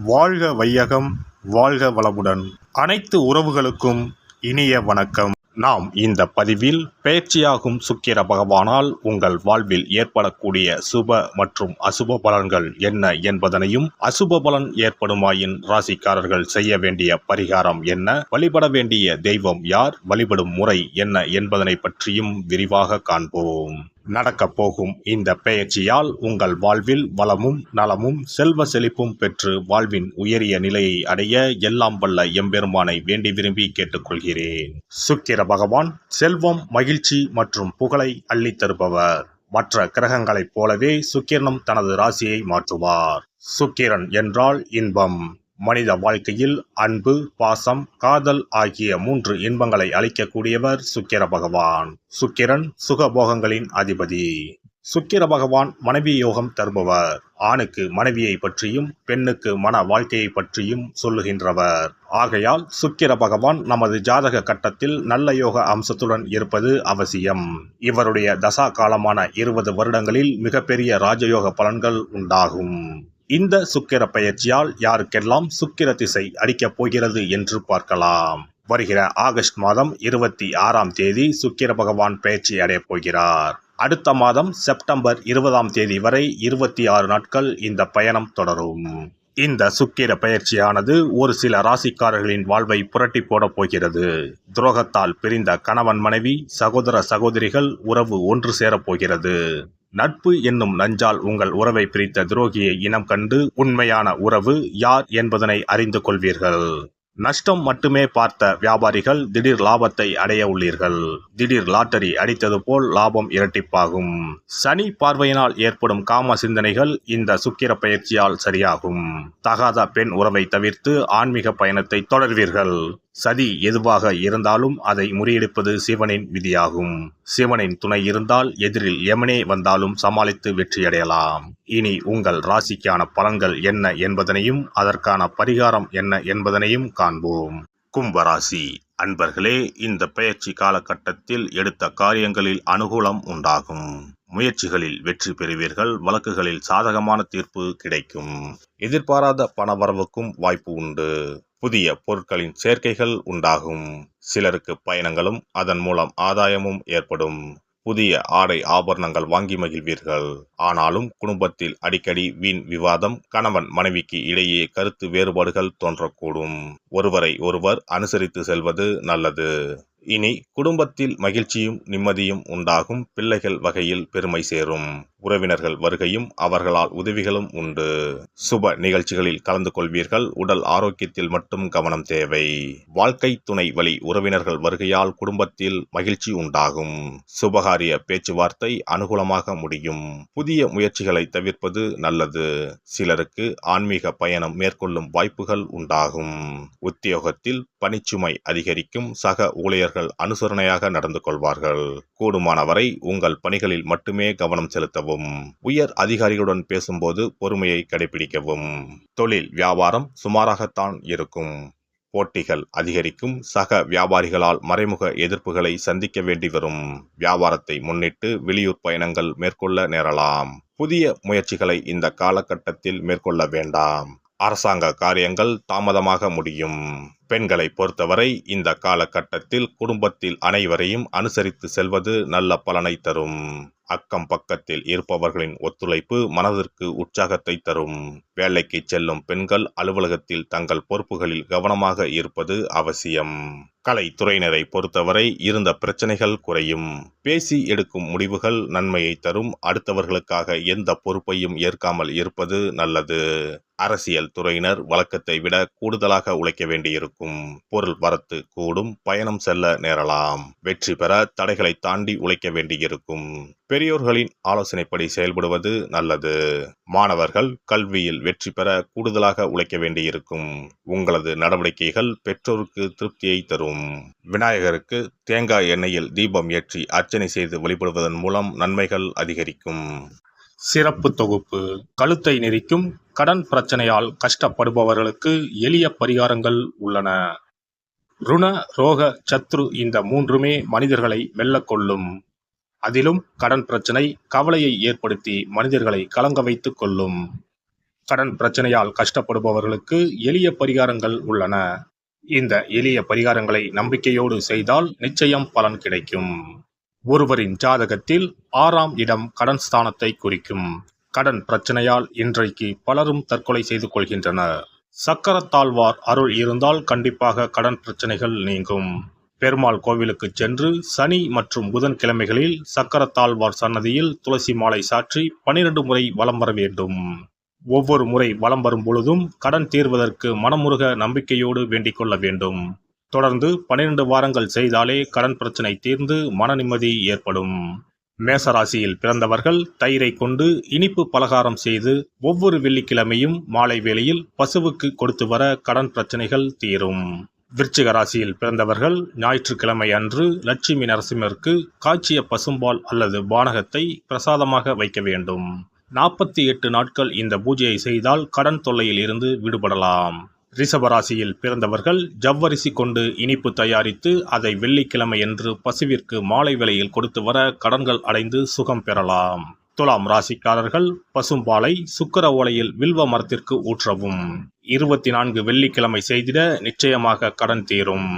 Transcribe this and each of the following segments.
வாழ்க வையகம், வாழ்க வளமுடன். அனைத்து உறவுகளுக்கும் இனிய வணக்கம். நாம் இந்த பதிவில் பெயர்ச்சியாகும் சுக்கிர பகவானால் உங்கள் வாழ்வில் ஏற்படக்கூடிய சுப மற்றும் அசுப பலன்கள் என்ன என்பதனையும், அசுப பலன் ஏற்படுமாயின் ராசிக்காரர்கள் செய்ய வேண்டிய பரிகாரம் என்ன, வழிபட வேண்டிய தெய்வம் யார், வழிபடும் முறை என்ன என்பதனை பற்றியும் விரிவாக காண்போம். நடக்கப் போகும் இந்த பெயர்ச்சியால் உங்கள் வாழ்வில் வளமும் நலமும் செல்வ செழிப்பும் பெற்று வாழ்வின் உயரிய நிலையை அடைய எல்லாம் வல்ல எம்பெருமானை வேண்டி விரும்பி கேட்டுக்கொள்கிறேன். சுக்கிர பகவான் செல்வம், மகிழ்ச்சி மற்றும் புகழை அள்ளித் தருபவர். மற்ற கிரகங்களைப் போலவே சுக்கிரனும் தனது ராசியை மாற்றுவார். சுக்கிரன் என்றால் இன்பம். மனித வாழ்க்கையில் அன்பு, பாசம், காதல் ஆகிய 3 இன்பங்களை அளிக்கக்கூடியவர் சுக்கிர பகவான். சுக்கிரன் சுகபோகங்களின் அதிபதி. சுக்கிர பகவான் மனைவி யோகம் தருபவர். ஆணுக்கு மனைவியை பற்றியும் பெண்ணுக்கு மன வாழ்க்கையை பற்றியும் சொல்லுகின்றவர். ஆகையால் சுக்கிர பகவான் நமது ஜாதக கட்டத்தில் நல்ல யோக அம்சத்துடன் இருப்பது அவசியம். இவருடைய தசா காலமான 20 வருடங்களில் மிகப்பெரிய ராஜயோக பலன்கள் உண்டாகும். இந்த சுக்கிர பெயர்ச்சியால் யாருக்கெல்லாம் சுக்கிர திசை அடிக்கப் போகிறது என்று பார்க்கலாம். வருகிற ஆகஸ்ட் மாதம் 26ஆம் தேதி சுக்கிர பகவான் பெயர்ச்சி அடையப் போகிறார். அடுத்த மாதம் செப்டம்பர் 20ஆம் தேதி வரை 26 நாட்கள் இந்த பயணம் தொடரும். இந்த சுக்கிர பெயர்ச்சியானது ஒரு சில ராசிக்காரர்களின் வாழ்வை புரட்டி போடப் போகிறது. துரோகத்தால் பிரிந்த கணவன் மனைவி, சகோதர சகோதரிகள் உறவு ஒன்று சேரப் போகிறது. நட்பு என்னும் நஞ்சால் உங்கள் உறவை பிரித்த துரோகியை இனம் கண்டு உண்மையான உறவு யார் என்பதனை அறிந்து கொள்வீர்கள். நஷ்டம் மட்டுமே பார்த்த வியாபாரிகள் திடீர் லாபத்தை அடைய உள்ளீர்கள். திடீர் லாட்டரி அடித்தது போல் லாபம் இரட்டிப்பாகும். சனி பார்வையினால் ஏற்படும் காம சிந்தனைகள் இந்த சுக்கிர பெயர்ச்சியால் சரியாகும். தகாத பெண் உறவை தவிர்த்து ஆன்மீக பயணத்தை தொடர்வீர்கள். சதி எதுவாக இருந்தாலும் அதை முறியடிப்பது சிவனின் விதியாகும். சிவனின் துணை இருந்தால் எதிரில் யமனே வந்தாலும் சமாளித்து வெற்றியடையலாம். இனி உங்கள் ராசிக்கான பலன்கள் என்ன என்பதனையும் அதற்கான பரிகாரம் என்ன என்பதனையும் காண்போம். கும்பராசி அன்பர்களே, இந்த பெயர்ச்சி காலகட்டத்தில் எடுத்த காரியங்களில் அனுகூலம் உண்டாகும். முயற்சிகளில் வெற்றி பெறுவீர்கள். வழக்குகளில் சாதகமான தீர்ப்பு கிடைக்கும். எதிர்பாராத பணவரவுக்கும் வாய்ப்பு உண்டு. புதிய பொருட்களின் சேர்க்கைகள் உண்டாகும். சிலருக்கு பயணங்களும் அதன் மூலம் ஆதாயமும் ஏற்படும். புதிய ஆடை ஆபரணங்கள் வாங்கி மகிழ்வீர்கள். ஆனாலும் குடும்பத்தில் அடிக்கடி வீண் விவாதம், கணவன் மனைவிக்கு இடையே கருத்து வேறுபாடுகள் தோன்றக்கூடும். ஒருவரை ஒருவர் அனுசரித்து செல்வது நல்லது. இனி குடும்பத்தில் மகிழ்ச்சியும் நிம்மதியும் உண்டாகும். பிள்ளைகள் வகையில் பெருமை சேரும். உறவினர்கள் வருகையும் அவர்களால் உதவிகளும் உண்டு. சுப நிகழ்ச்சிகளில் கலந்து கொள்வீர்கள். உடல் ஆரோக்கியத்தில் மட்டும் கவனம் தேவை. வாழ்க்கை துணை வழி உறவினர்கள் வருகையால் குடும்பத்தில் மகிழ்ச்சி உண்டாகும். சுபகாரிய பேச்சுவார்த்தை அனுகூலமாக முடியும். புதிய முயற்சிகளை தவிர்ப்பது நல்லது. சிலருக்கு ஆன்மீக பயணம் மேற்கொள்ளும் வாய்ப்புகள் உண்டாகும். உத்தியோகத்தில் பணிச்சுமை அதிகரிக்கும். சக ஊழியர்கள் அனுசரணையாக நடந்து கொள்வார்கள். கூடுமானவரை உங்கள் பணிகளில் மட்டுமே கவனம் செலுத்தவும். உயர் அதிகாரிகளுடன் பேசும்போது பொறுமையை கடைபிடிக்கவும். தொழில் வியாபாரம் சுமாராகத்தான் இருக்கும். போட்டிகள் அதிகரிக்கும். சக வியாபாரிகளால் மறைமுக எதிர்ப்புகளை சந்திக்க வேண்டி வரும். வியாபாரத்தை முன்னிட்டு வெளியூர் பயணங்கள் மேற்கொள்ள நேரலாம். புதிய முயற்சிகளை இந்த காலகட்டத்தில் மேற்கொள்ள வேண்டாம். அரசாங்க காரியங்கள் தாமதமாக முடியும். பெண்களை பொறுத்தவரை இந்த காலகட்டத்தில் குடும்பத்தில் அனைவரையும் அனுசரித்து செல்வது நல்ல பலனை தரும். அக்கம் பக்கத்தில் இருப்பவர்களின் ஒத்துழைப்பு மனதிற்கு உற்சாகத்தை தரும். வேலைக்கு செல்லும் பெண்கள் அலுவலகத்தில் தங்கள் பொறுப்புகளில் கவனமாக இருப்பது அவசியம். கலைத்துறையினரை பொறுத்தவரை இருந்த பிரச்சனைகள் குறையும். பேசி எடுக்கும் முடிவுகள் நன்மையை தரும். அடுத்தவர்களுக்காக எந்த பொறுப்பையும் ஏற்காமல் இருப்பது நல்லது. அரசியல் துறையினர் வழக்கத்தை விட கூடுதலாக உழைக்க வேண்டியிருக்கும். பொருள் வரத்து கூடும். பயணம் செல்ல நேரலாம். வெற்றி பெற தடைகளை தாண்டி உழைக்க வேண்டியிருக்கும். பெரியோர்களின் ஆலோசனைப்படி செயல்படுவது நல்லது. மாணவர்கள் கல்வியில் வெற்றி பெற கூடுதலாக உழைக்க வேண்டியிருக்கும். உங்களது நடவடிக்கைகள் பெற்றோருக்கு திருப்தியை தரும். விநாயகருக்கு தேங்காய் எண்ணெயில் தீபம் ஏற்றி அர்ச்சனை செய்து வழிபடுவதன் மூலம் நன்மைகள் அதிகரிக்கும். சிறப்பு தொகுப்பு. கழுத்தை நெரிக்கும் கடன் பிரச்சனையால் கஷ்டப்படுபவர்களுக்கு எளிய பரிகாரங்கள் உள்ளன. ருண, ரோக, சத்ரு இந்த 3மே மனிதர்களை வெல்லக்கொள்ளும். அதிலும் கடன் பிரச்சனை கவலையை ஏற்படுத்தி மனிதர்களை கலங்க வைத்துக் கொள்ளும். கடன் பிரச்சனையால் கஷ்டப்படுபவர்களுக்கு எளிய பரிகாரங்கள் உள்ளன. இந்த எளிய பரிகாரங்களை நம்பிக்கையோடு செய்தால் நிச்சயம் பலன் கிடைக்கும். ஒருவரின் ஜாதகத்தில் 6ஆம் இடம் கடன் ஸ்தானத்தை குறிக்கும். கடன் பிரச்சனையால் இன்றைக்கு பலரும் தற்கொலை செய்து கொள்கின்றனர். சக்கரத்தாழ்வார் அருள் இருந்தால் கண்டிப்பாக கடன் பிரச்சனைகள் நீங்கும். பெருமாள் கோவிலுக்கு சென்று சனி மற்றும் புதன்கிழமைகளில் சக்கரத்தாழ்வார் சன்னதியில் துளசி மாலை சாற்றி 12 முறை வலம் வர வேண்டும். ஒவ்வொரு முறை வலம் வரும் பொழுதும் கடன் தீர்வதற்கு மனமுருக நம்பிக்கையோடு வேண்டிக் கொள்ள வேண்டும். தொடர்ந்து 12 வாரங்கள் செய்தாலே கடன் பிரச்சனை தீர்ந்து மன நிம்மதி ஏற்படும். மேசராசியில் பிறந்தவர்கள் தயிரை கொண்டு இனிப்பு பலகாரம் செய்து ஒவ்வொரு வெள்ளிக்கிழமையும் மாலை வேளையில் பசுவுக்கு கொடுத்து வர கடன் பிரச்சனைகள் தீரும். விருச்சிக ராசியில் பிறந்தவர்கள் ஞாயிற்றுக்கிழமை அன்று லட்சுமி நரசிம்மருக்கு காய்ச்சிய பசும்பால் அல்லது பானகத்தை பிரசாதமாக வைக்க வேண்டும். 48 நாட்கள் இந்த பூஜையை செய்தால் கடன் தொல்லையில் இருந்து விடுபடலாம். ரிஷபராசியில் பிறந்தவர்கள் ஜவ்வரிசி கொண்டு இனிப்பு தயாரித்து அதை வெள்ளிக்கிழமை என்று பசுவிற்கு மாலை வேளையில் கொடுத்து வர கடன்கள் அடைந்து சுகம் பெறலாம். துலாம் ராசிக்காரர்கள் பசும்பாலை சுக்கிர ஓலையில் வில்வ மரத்திற்கு ஊற்றவும். 24 வெள்ளிக்கிழமை செய்திட நிச்சயமாக கடன் தீரும்.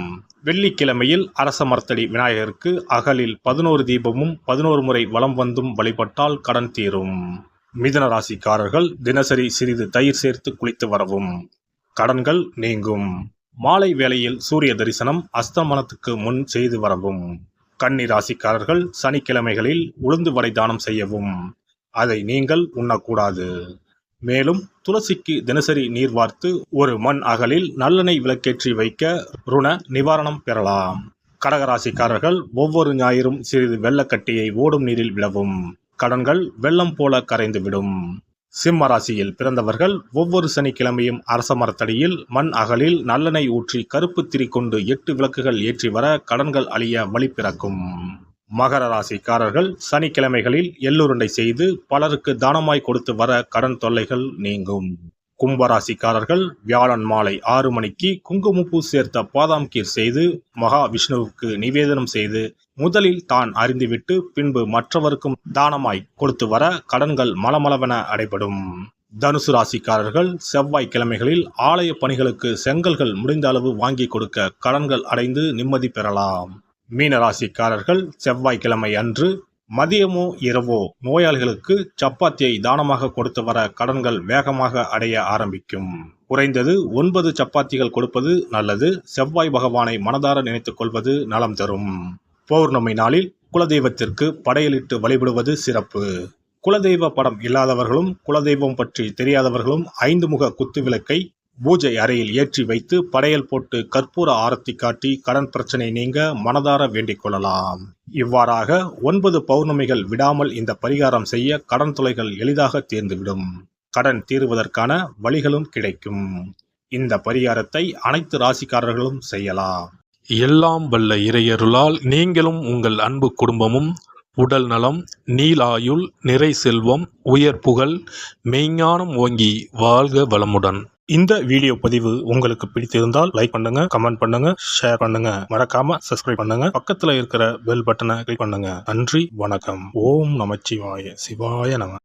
வெள்ளிக்கிழமையில் அரச மரத்தடி விநாயகருக்கு அகலில் 11 தீபமும் 11 முறை வலம் வந்தும் வழிபட்டால் கடன் தீரும். மிதுன ராசிக்காரர்கள் தினசரி சிறிது தயிர் சேர்த்து குளித்து வரவும். கடன்கள் நீங்கும். மாலை வேளையில் சூரிய தரிசனம் அஸ்தமனத்துக்கு முன் செய்து வரவும். கன்னி ராசிக்காரர்கள் சனிக்கிழமைகளில் உளுந்து வடை தானம் செய்யவும். அதை நீங்கள் உண்ணக்கூடாது. மேலும் துளசிக்கு தினசரி நீர் வார்த்து ஒரு மண் அகலில் நல்லெண்ணெய் விளக்கேற்றி வைக்க ருண நிவாரணம் பெறலாம். கடகராசிக்காரர்கள் ஒவ்வொரு ஞாயிறும் சிறிது வெள்ளக்கட்டியை ஓடும் நீரில் விடவும். கடன்கள் வெள்ளம் போல கரைந்துவிடும். சிம்ம ராசியில் பிறந்தவர்கள் ஒவ்வொரு சனிக்கிழமையும் அரச மரத்தடியில் மண் அகலில் நல்லெண்ணெய் ஊற்றி கருப்பு திரி கொண்டு 8 விளக்குகள் ஏற்றி வர கடன்கள் அழிய வழி பிறக்கும். மகர ராசிக்காரர்கள் சனிக்கிழமைகளில் எள்ளுருண்டை செய்து பலருக்கு தானமாய் கொடுத்து வர கடன் தொல்லைகள் நீங்கும். கும்பராசிக்காரர்கள் வியாழன் மாலை 6 மணிக்கு குங்குமப்பூ சேர்த்த பாதாம் கீர் செய்து மகா விஷ்ணுவுக்கு நிவேதனம் செய்து முதலில் தான் அறிந்துவிட்டு பின்பு மற்றவருக்கும் தானமாய் கொடுத்து வர கடன்கள் மலமளவென அடைபடும். தனுசு ராசிக்காரர்கள் செவ்வாய்க்கிழமைகளில் ஆலய பணிகளுக்கு செங்கல்கள் முடிந்த அளவு வாங்கி கொடுக்க கடன்கள் அடைந்து நிம்மதி பெறலாம். மீன ராசிக்காரர்கள் செவ்வாய்க்கிழமை அன்று மதியமோ இரவோ நோயாளிகளுக்கு சப்பாத்தியை தானமாக கொடுத்து வர கடன்கள் வேகமாக அடைய ஆரம்பிக்கும். குறைந்தது 9 சப்பாத்திகள் கொடுப்பது நல்லது. செவ்வாய் பகவானை மனதார நினைத்துக் கொள்வது நலம் தரும். பௌர்ணமி நாளில் குலதெய்வத்திற்கு படையலிட்டு வழிபடுவது சிறப்பு. குலதெய்வ படம் இல்லாதவர்களும் குலதெய்வம் பற்றி தெரியாதவர்களும் 5 முக குத்து விளக்கை பூஜை அறையில் ஏற்றி வைத்து படையல் போட்டு கற்பூர ஆரத்தி காட்டி கடன் பிரச்சனை நீங்க மனதார வேண்டிக் கொள்ளலாம். இவ்வாறாக 9 பௌர்ணமிகள் விடாமல் இந்த பரிகாரம் செய்ய கடன் தொல்லைகள் எளிதாக தீர்ந்துவிடும். கடன் தீர்வதற்கான வழிகளும் கிடைக்கும். இந்த பரிகாரத்தை அனைத்து ராசிக்காரர்களும் செய்யலாம். எல்லாம் வல்ல இறையருளால் நீங்களும் உங்கள் அன்பு குடும்பமும் உடல் நலம், நீலாயுள், நிறை செல்வம், உயர் புகழ், மெய்ஞானம் ஓங்கி வாழ்க வளமுடன். இந்த வீடியோ பதிவு உங்களுக்கு பிடித்திருந்தால் லைக் பண்ணுங்க, கமெண்ட் பண்ணுங்க, ஷேர் பண்ணுங்க, மறக்காம சப்ஸ்கிரைப் பண்ணுங்க, பக்கத்துல இருக்கிற பெல் பட்டனை கிளிக் பண்ணுங்க. நன்றி, வணக்கம். ஓம் நமச்சிவாய. சிவாய நம.